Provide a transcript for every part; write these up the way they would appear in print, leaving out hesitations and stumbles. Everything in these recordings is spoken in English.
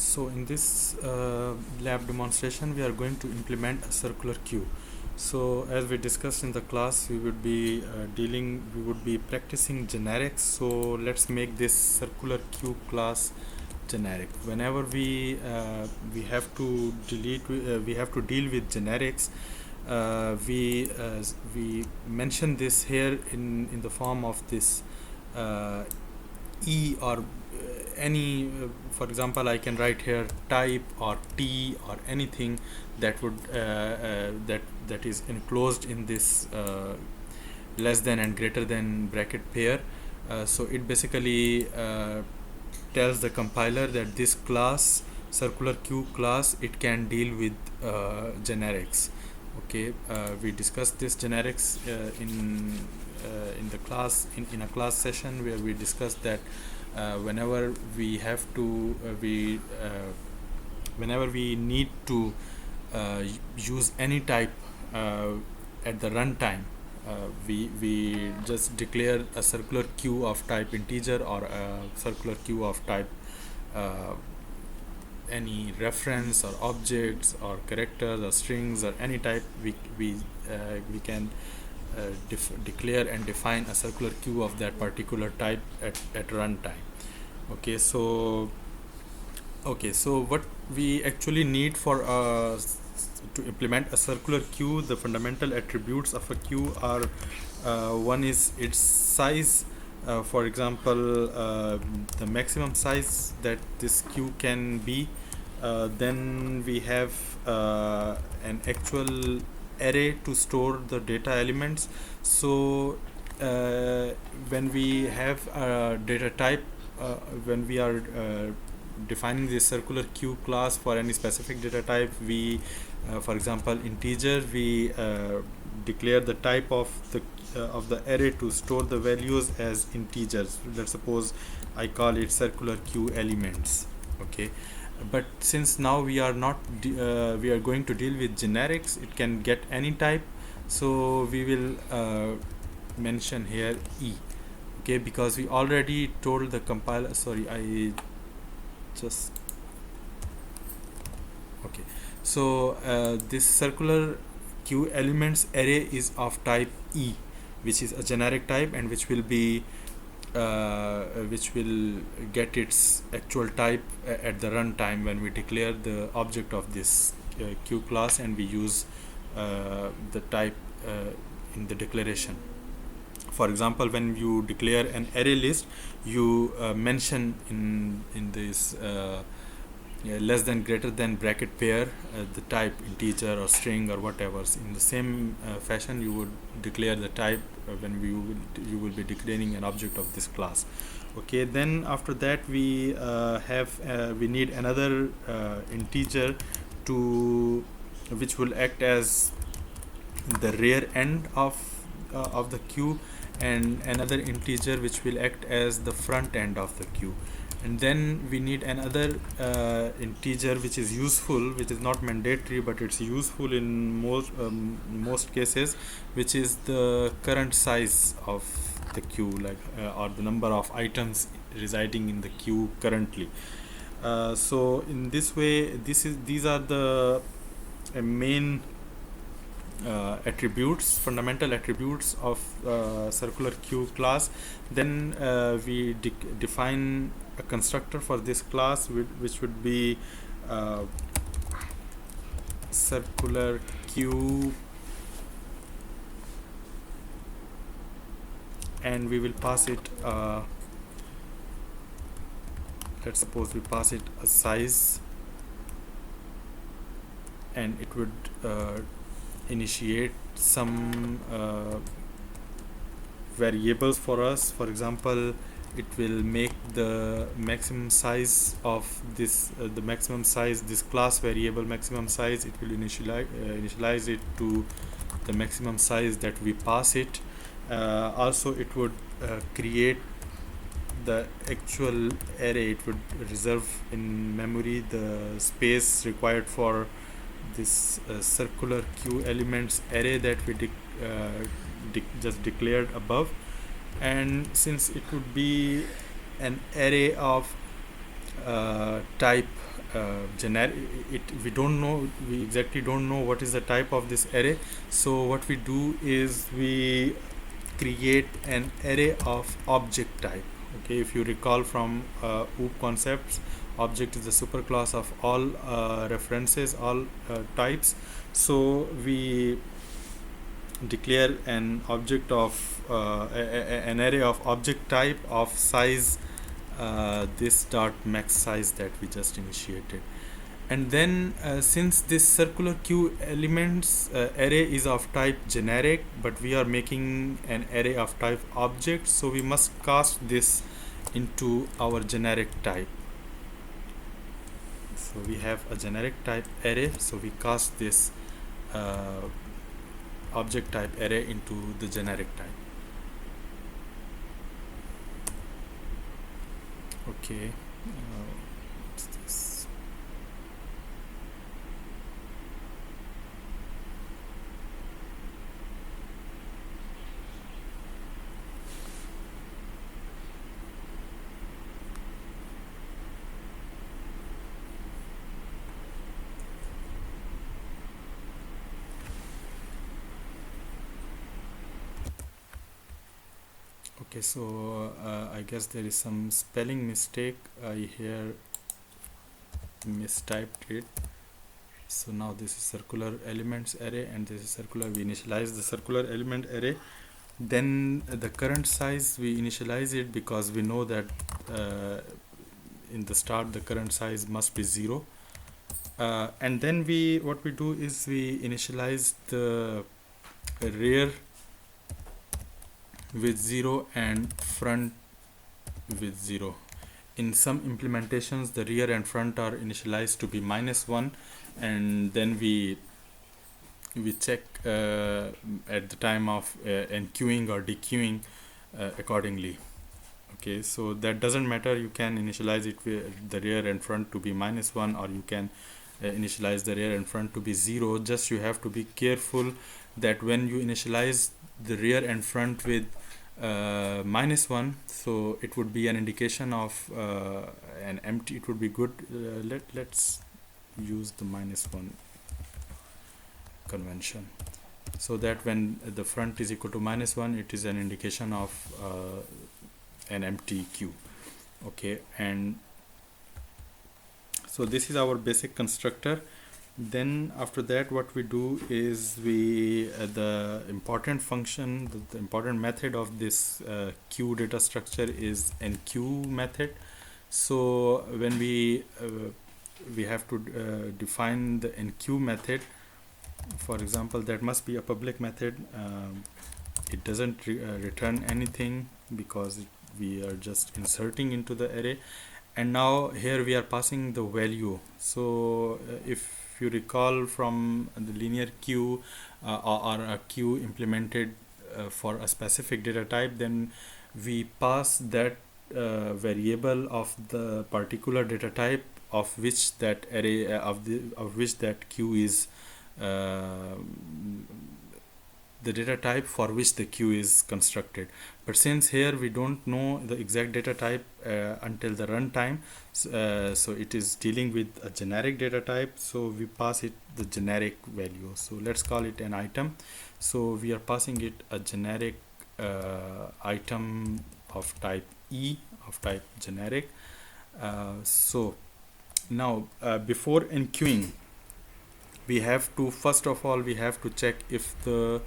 So in this lab demonstration, we are going to implement a circular queue. So as we discussed in the class, we would be practicing generics. So let's make this circular queue class generic. Whenever we have to deal with generics, we mention this here in the form of this E or any for example, I can write here type or T or anything that would that is enclosed in this less than and greater than bracket pair. So it basically tells the compiler that this class, CircularQueue class, it can deal with generics. Okay, we discussed this generics in the class in a class session where we discussed that whenever we have to whenever we need to use any type at the runtime, we just declare a circular queue of type integer or a circular queue of type any reference or objects or characters or strings or any type. We can declare and define a circular queue of that particular type at runtime. Okay, so what we actually need for to implement a circular queue, the fundamental attributes of a queue are one is its size. For example, the maximum size that this queue can be. Then we have an actual array to store the data elements. So when we have a data type, when we are defining the circular queue class for any specific data type, we for example integer, we declare the type of the array to store the values as integers. Let's suppose I call it circular queue elements. Okay, but since now we are not we are going to deal with generics, it can get any type, so we will mention here E. Okay, because we already told the compiler, sorry, I just okay, so this circular queue elements array is of type E, which is a generic type and which will get its actual type at the runtime when we declare the object of this queue class and we use the type in the declaration. For example, when you declare an array list, you mention in this less than greater than bracket pair the type integer or string or whatever. In the same fashion, you would declare the type when you will be declaring an object of this class. Okay, then after that we we need another integer to which will act as the rear end of the queue, and another integer which will act as the front end of the queue. And then we need another integer which is useful, which is not mandatory but it's useful in most cases, which is the current size of the queue, like or the number of items residing in the queue currently. So in this way, these are the main attributes, fundamental attributes of circular queue class. Then we define a constructor for this class, which would be circular queue, and we will pass it let's suppose we pass it a size, and it would initiate some variables for us. For example, it will make the maximum size of this the maximum size, this class variable maximum size, it will initialize it to the maximum size that we pass it. Also it would create the actual array, it would reserve in memory the space required for this circular queue elements array that we just declared above. And since it would be an array of type generic, we don't know, we exactly don't know what is the type of this array. So what we do is we create an array of object type. Okay, if you recall from OOP concepts, object is the superclass of all references, all types. So we declare an object of an array of object type of size this dot max size that we just initiated. And then since this circular queue elements array is of type generic, but we are making an array of type object, so we must cast this into our generic type. So we have a generic type array, so we cast this object type array into the generic type. Okay, what's this? Okay, so I guess there is some spelling mistake. I here mistyped it. So now this is circular elements array and this is circular. We initialize the circular element array. Then the current size we initialize it because we know that in the start the current size must be 0. And then what we do is we initialize the rear with 0 and front with 0. In some implementations the rear and front are initialized to be -1, and then we check at the time of enqueuing or dequeuing accordingly. Okay, so that doesn't matter, you can initialize it with the rear and front to be -1, or you can initialize the rear and front to be 0. Just you have to be careful that when you initialize the rear and front with -1, so it would be an indication of an empty. It would be good. Let's use the -1 convention, so that when the front is equal to -1, it is an indication of an empty queue. Okay, and so this is our basic constructor. Then after that what we do is we the important function, the important method of this queue data structure is enqueue method. So when we have to define the enqueue method, for example, that must be a public method. It doesn't return anything because we are just inserting into the array. And now here we are passing the value. So if you recall from the linear queue or a queue implemented for a specific data type, then we pass that variable of the particular data type of which that array of which that queue is the data type for which the queue is constructed. But since here we don't know the exact data type until the runtime, so it is dealing with a generic data type, so we pass it the generic value. So let's call it an item. So we are passing it a generic item of type E, of type generic. So now before enqueuing, we have to, first of all, we have to check if the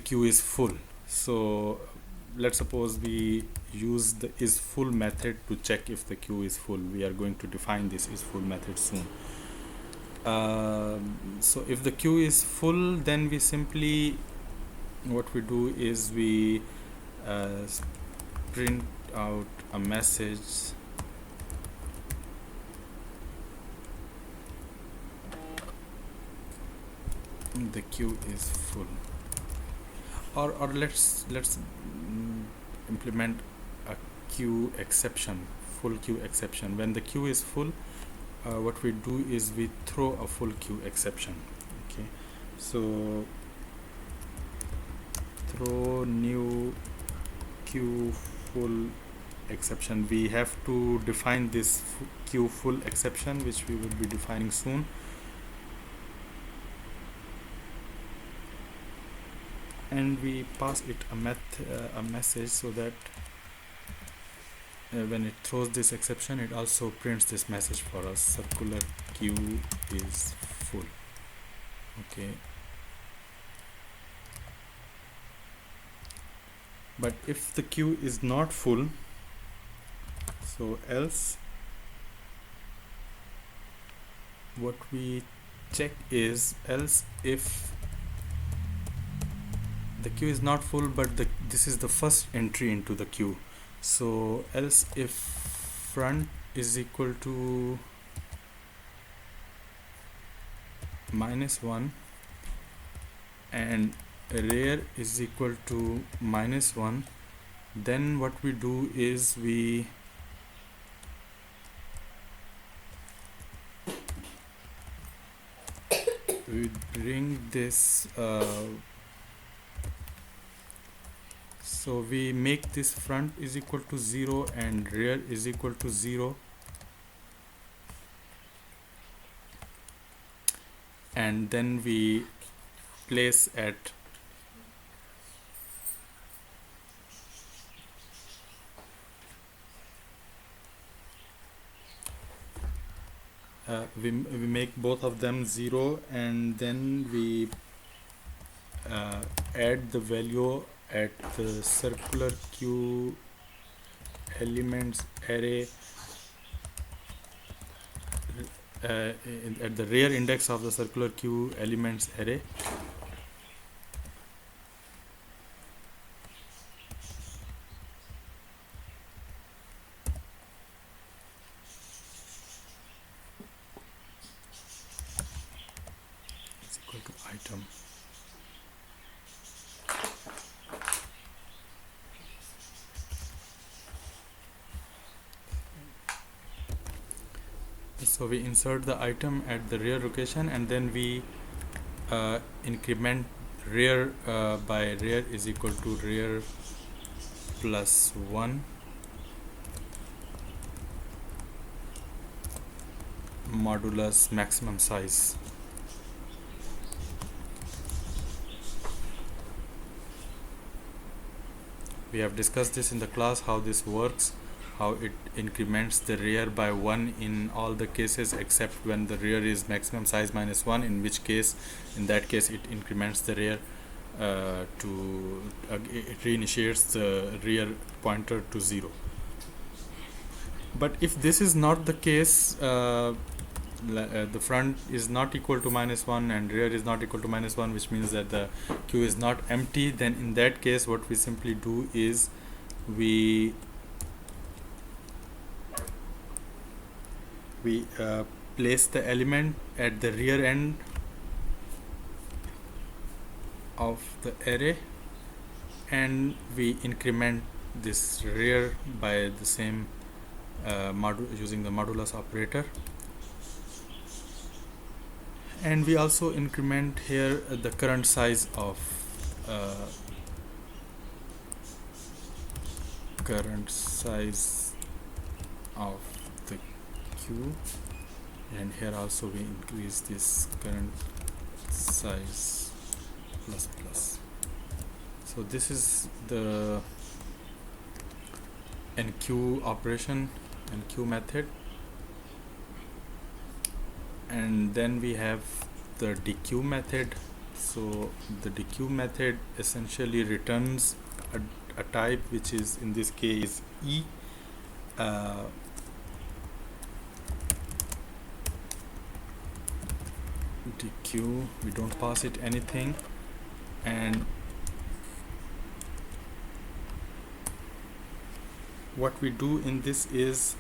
queue is full. So let's suppose we use the isFull method to check if the queue is full. We are going to define this isFull method soon. So if the queue is full, then we simply, what we do is we print out a message the queue is full, or let's implement a queue exception, full queue exception. When the queue is full, what we do is we throw a full queue exception. Okay, so throw new queue full exception. We have to define this queue full exception, which we will be defining soon. And we pass it a message so that when it throws this exception, it also prints this message for us: circular queue is full. Okay. But if the queue is not full, so else what we check is, else if the queue is not full but this is the first entry into the queue, so else if front is equal to -1 and rear is equal to -1, then what we do is we bring this so we make this front is equal to 0 and rear is equal to 0, and then we place at we make both of them 0, and then we add the value at the circular queue elements array at the rear index of the circular queue elements array. It's equal to item. So we insert the item at the rear location, and then we increment rear by rear is equal to rear plus 1 modulus maximum size. We have discussed this in the class, how this works, how it increments the rear by 1 in all the cases except when the rear is maximum size -1, in which case, in that case, it increments the rear it reinitiates the rear pointer to 0. But if this is not the case, the front is not equal to -1 and rear is not equal to -1, which means that the queue is not empty, then in that case what we simply do is we place the element at the rear end of the array, and we increment this rear by the same using the modulus operator, and we also increment here the current size of the queue, and here also we increase this current size plus. So this is the enqueue operation, enqueue method, and then we have the dequeue method. So the dequeue method essentially returns a type which is in this case E. Dequeue, we don't pass it anything, and what we do in this is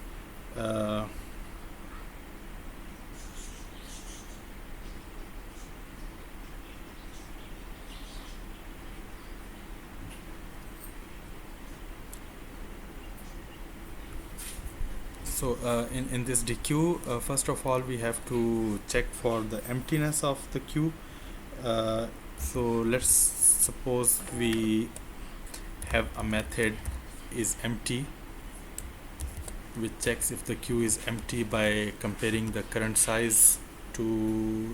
in this dequeue, first of all we have to check for the emptiness of the queue. So let's suppose we have a method is empty, which checks if the queue is empty by comparing the current size to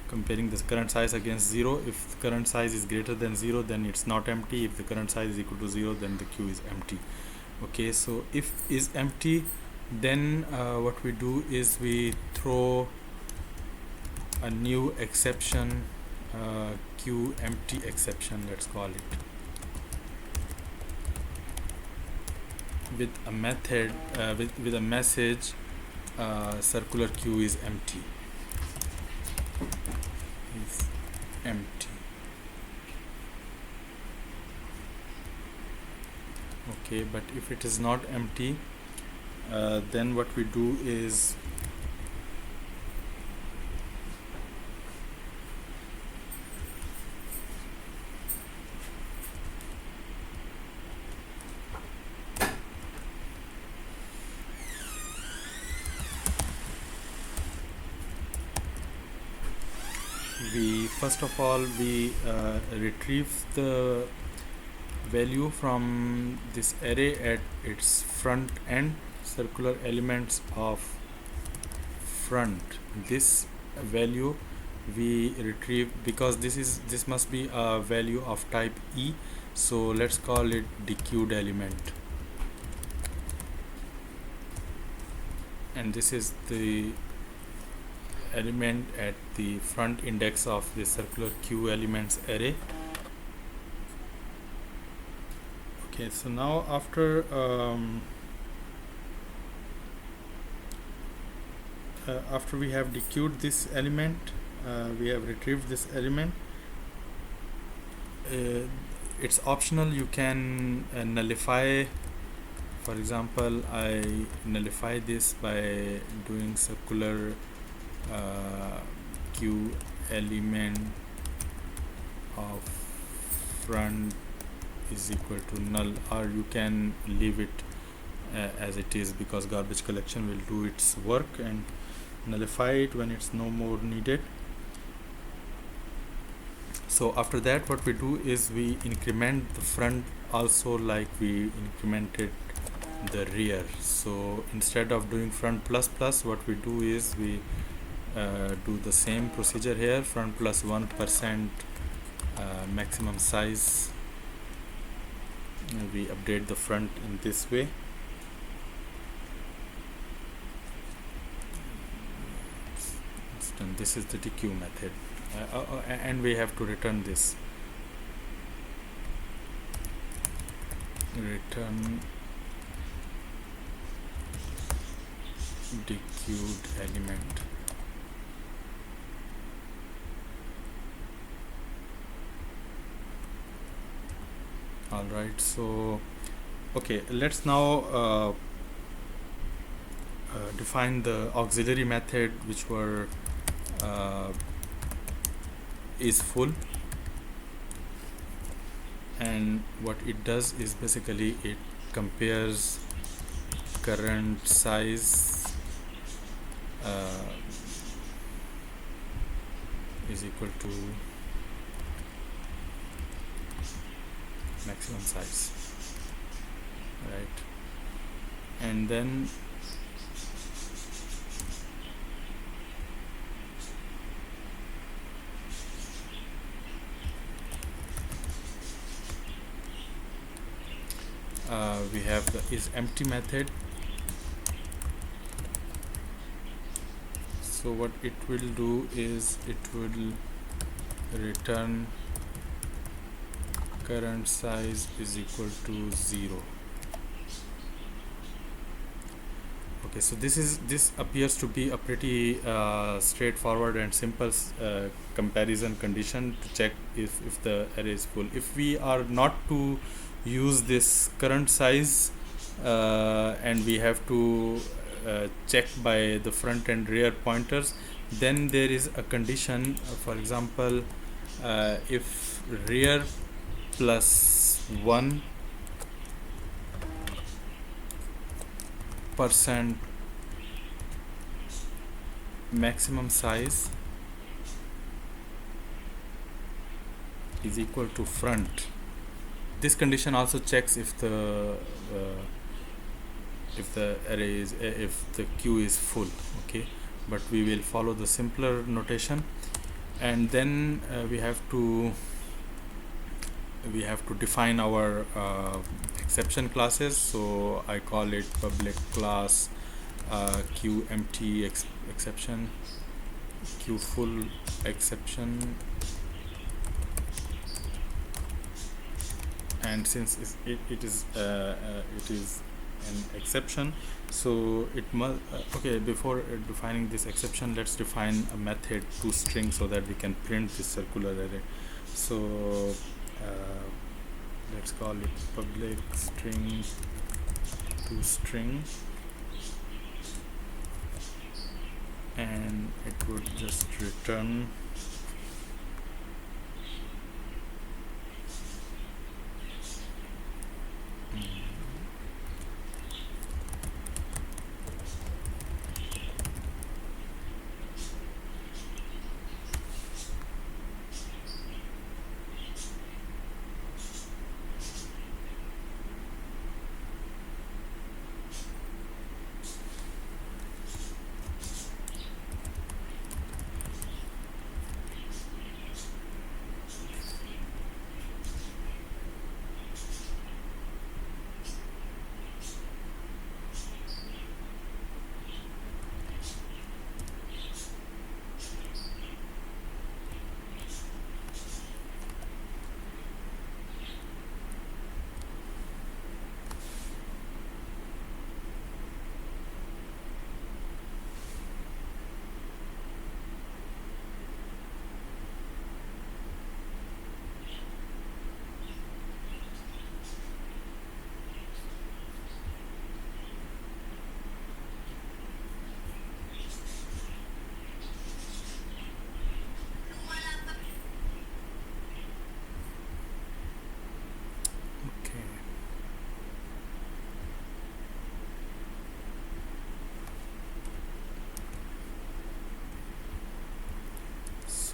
comparing the current size against 0. If the current size is greater than 0, then it's not empty. If the current size is equal to 0, then the queue is empty. Okay, so if is empty, then what we do is we throw a new exception, queue empty exception, let's call it, with a method with a message CircularQueue is empty. Is empty. Okay, but if it is not empty, then what we do is we first of all we retrieve the value from this array at its front end, circular elements of front. This value we retrieve because this must be a value of type E, so let's call it dequeued element, and this is the element at the front index of the CircularQueue elements array. Okay, so now after after we have dequeued this element, we have retrieved this element. It's optional, you can nullify. For example, I nullify this by doing circular queue element of front is equal to null, or you can leave it as it is, because garbage collection will do its work and nullify it when it's no more needed. So after that, what we do is we increment the front also like we incremented the rear. So instead of doing front plus plus, what we do is we do the same procedure here, front plus 1% maximum size. We update the front in this way. And this is the dequeue method, and we have to return this, return dequeued element. Alright, so okay, let's now define the auxiliary method, which were is full, and what it does is basically it compares current size is equal to maximum size, right? And then we have the is empty method. So what it will do is it will return current size is equal to 0. Okay, so this appears to be a pretty straightforward and simple comparison condition to check if the array is full. If we are not to use this current size and we have to check by the front and rear pointers, then there is a condition. For example, if rear plus 1% maximum size is equal to front. This condition also checks if the if the array is if the queue is full. Okay, but we will follow the simpler notation, and then we have to define our exception classes. So I call it public class queue empty exception, queue full exception, and since it is an exception, so it must okay, before defining this exception, let's define a method toString so that we can print this circular array. So let's call it public string toString, and it would just return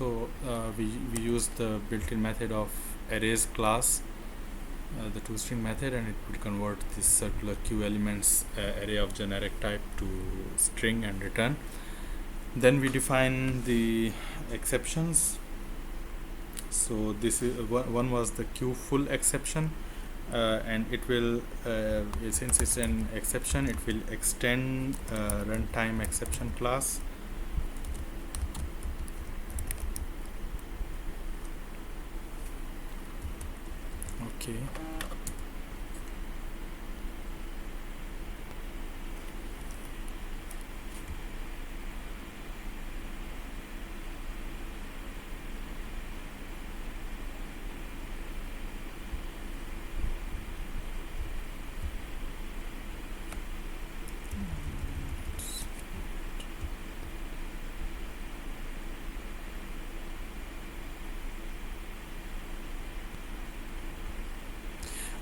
so we use the built-in method of arrays class, the toString method, and it would convert this circular queue elements array of generic type to string and return. Then we define the exceptions. So this is one was the queue full exception, and it will since it's an exception, it will extend runtime exception class. Okay.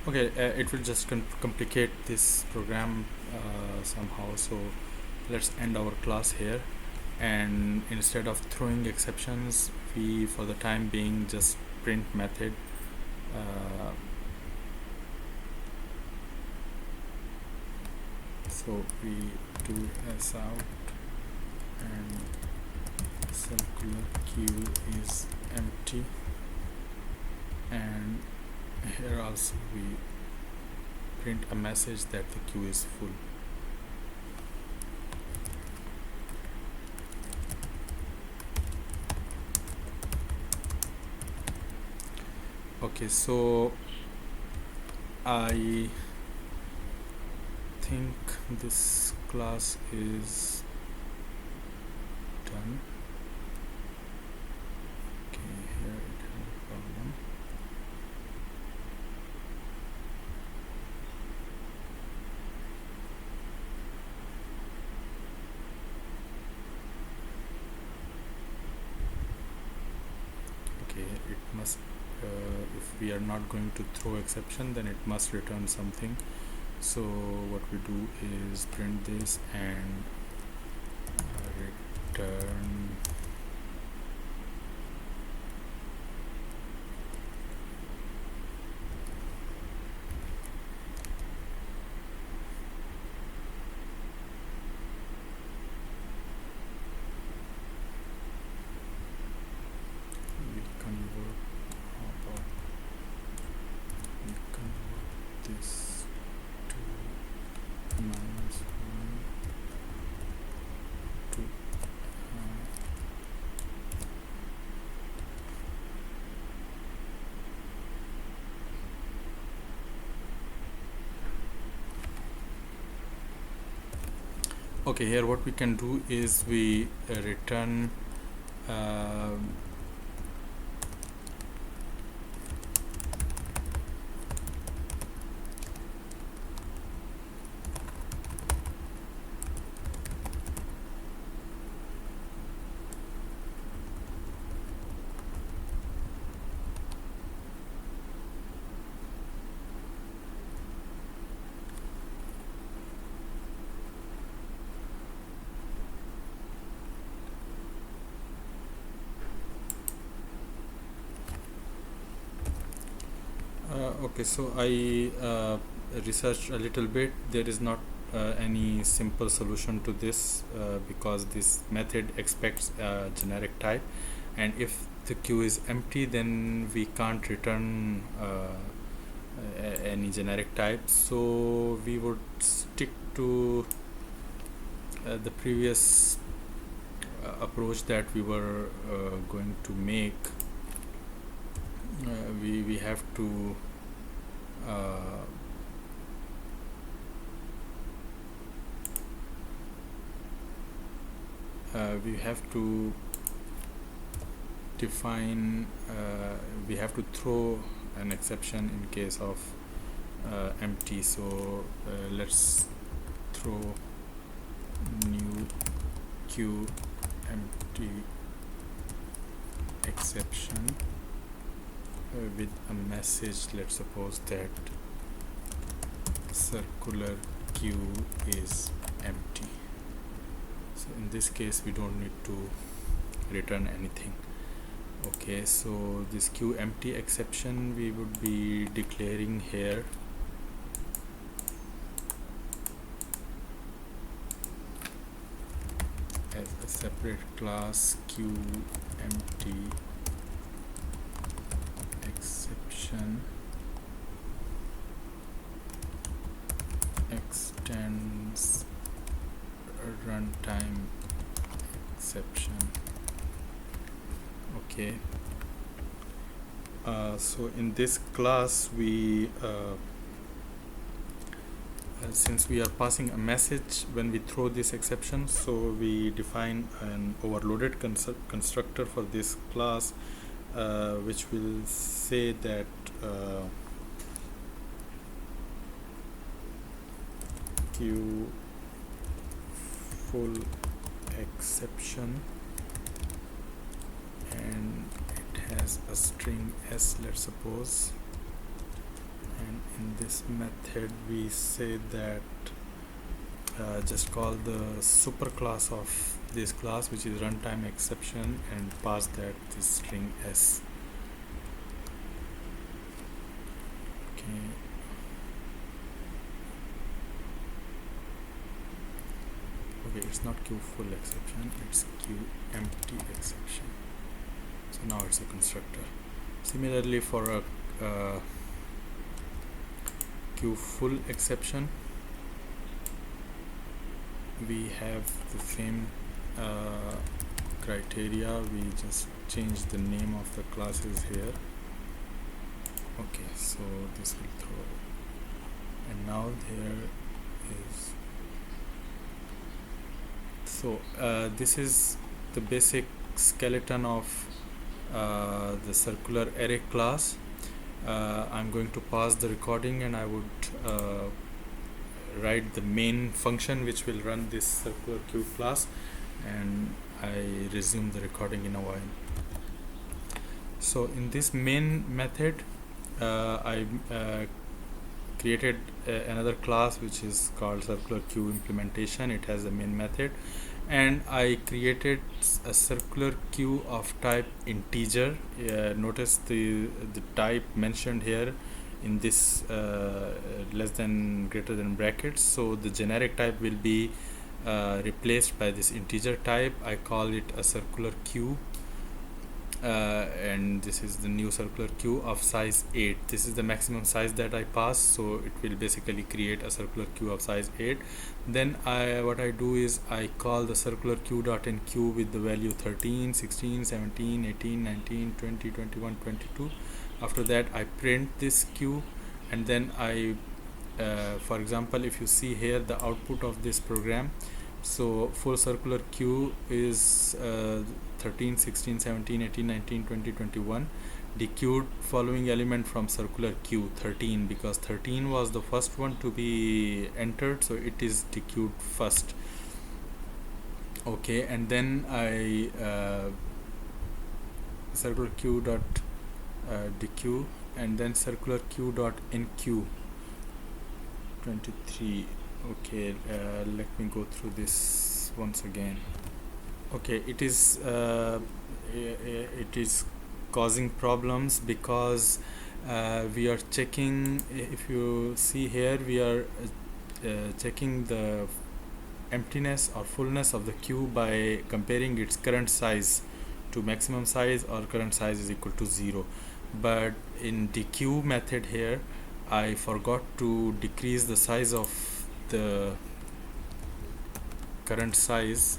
Okay, it will just complicate this program somehow. So let's end our class here, and instead of throwing exceptions, we for the time being just print method so we do s out, and CircularQueue is empty, and here also we print a message that the queue is full. Okay, so I think this class is done. Okay, here it has a problem. Okay, it must if we are not going to throw exception, then it must return something. So what we do is print this and return Okay, here what we can do is we return uh, okay, so I researched a little bit. There is not any simple solution to this because this method expects a generic type, and if the queue is empty, then we can't return any generic type. So we would stick to the previous approach that we were going to make. We have to uh, we have to define we have to throw an exception in case of empty. So let's throw new queue empty exception with a message. Let's suppose that circular queue is empty. So in this case we don't need to return anything. Okay, so this queue empty exception we would be declaring here as a separate class queue empty exception extends runtime exception. Okay, so in this class we since we are passing a message when we throw this exception, so we define an overloaded constructor for this class which will say that queue full exception, and it has a string s, let's suppose, and in this method we say that just call the superclass of this class, which is runtime exception, and pass that this string s. Okay, okay, it's not queue full exception, it's queue empty exception. So now it's a constructor. Similarly, for a queue full exception, we have the same criteria. We just change the name of the classes here. Okay, so this will throw, and now there is, so this is the basic skeleton of the circular array class. I'm going to pause the recording, and I would write the main function which will run this CircularQueue class, and I resume the recording in a while. So in this main method I created another class which is called CircularQueue implementation. It has a main method, and I created a circular queue of type integer. Notice the type mentioned here in this less than greater than brackets, so the generic type will be replaced by this integer type. I call it a circular queue, and this is the new circular queue of size 8. This is the maximum size that I pass, so it will basically create a circular queue of size 8. Then what I do is I call the circular queue.enqueue with the value 13, 16, 17, 18, 19, 20, 21, 22. After that I print this queue, and then I for example, if you see here the output of this program, So full circular queue is 13, 16, 17, 18, 19, 20, 21. Dequeued following element from circular queue 13, because 13 was the first one to be entered, so it is dequeued first. Okay, and then I circular queue dot dequeue, and then circular queue dot enqueue 23. Okay, let me go through this once again. Okay, it is causing problems because we are checking. If you see here, we are checking the emptiness or fullness of the queue by comparing its current size to maximum size, or current size is equal to 0. But in the queue method here, I forgot to decrease the size of the current size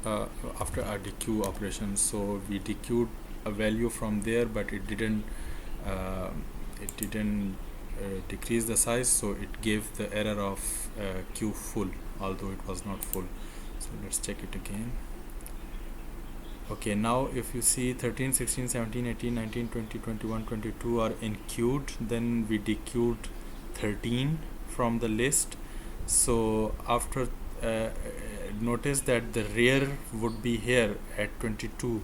after our dequeue operation. So we dequeued a value from there, but it didn't decrease the size, so it gave the error of queue full, although it was not full. So let's check it again. Okay, now if you see 13, 16, 17, 18, 19, 20, 21, 22 are enqueued, then we dequeued 13 from the list. So after notice that the rear would be here at 22,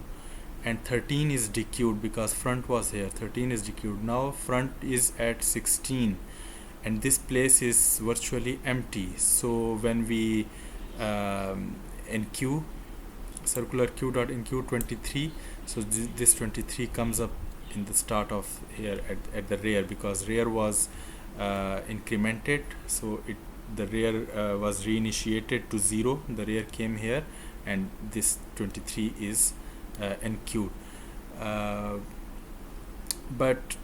and 13 is dequeued because front was here. 13 is dequeued. Now front is at 16, and this place is virtually empty. So when we enqueue circular queue dot enqueue 23, so this 23 comes up in the start of here at the rear, because rear was incremented, so the rear was reinitiated to 0. The rear came here, and this 23 is enqueued. But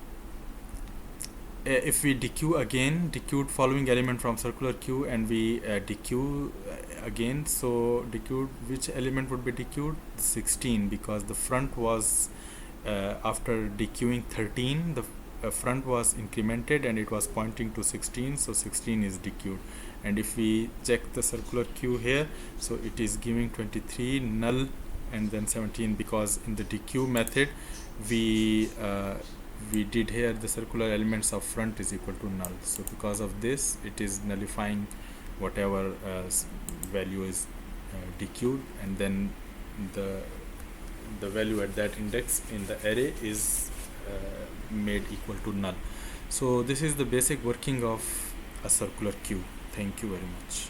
if we dequeue again, dequeued following element from circular queue, and we dequeue again, so dequeued, which element would be dequeued? 16, because the front was after dequeuing 13, the front was incremented and it was pointing to 16, so 16 is dequeued. And if we check the circular queue here, so it is giving 23 null and then 17, because in the dequeue method we did here the circular elements of front is equal to null. So because of this, it is nullifying whatever value is dequeued, and then the value at that index in the array is made equal to null. So this is the basic working of a circular queue. Thank you very much.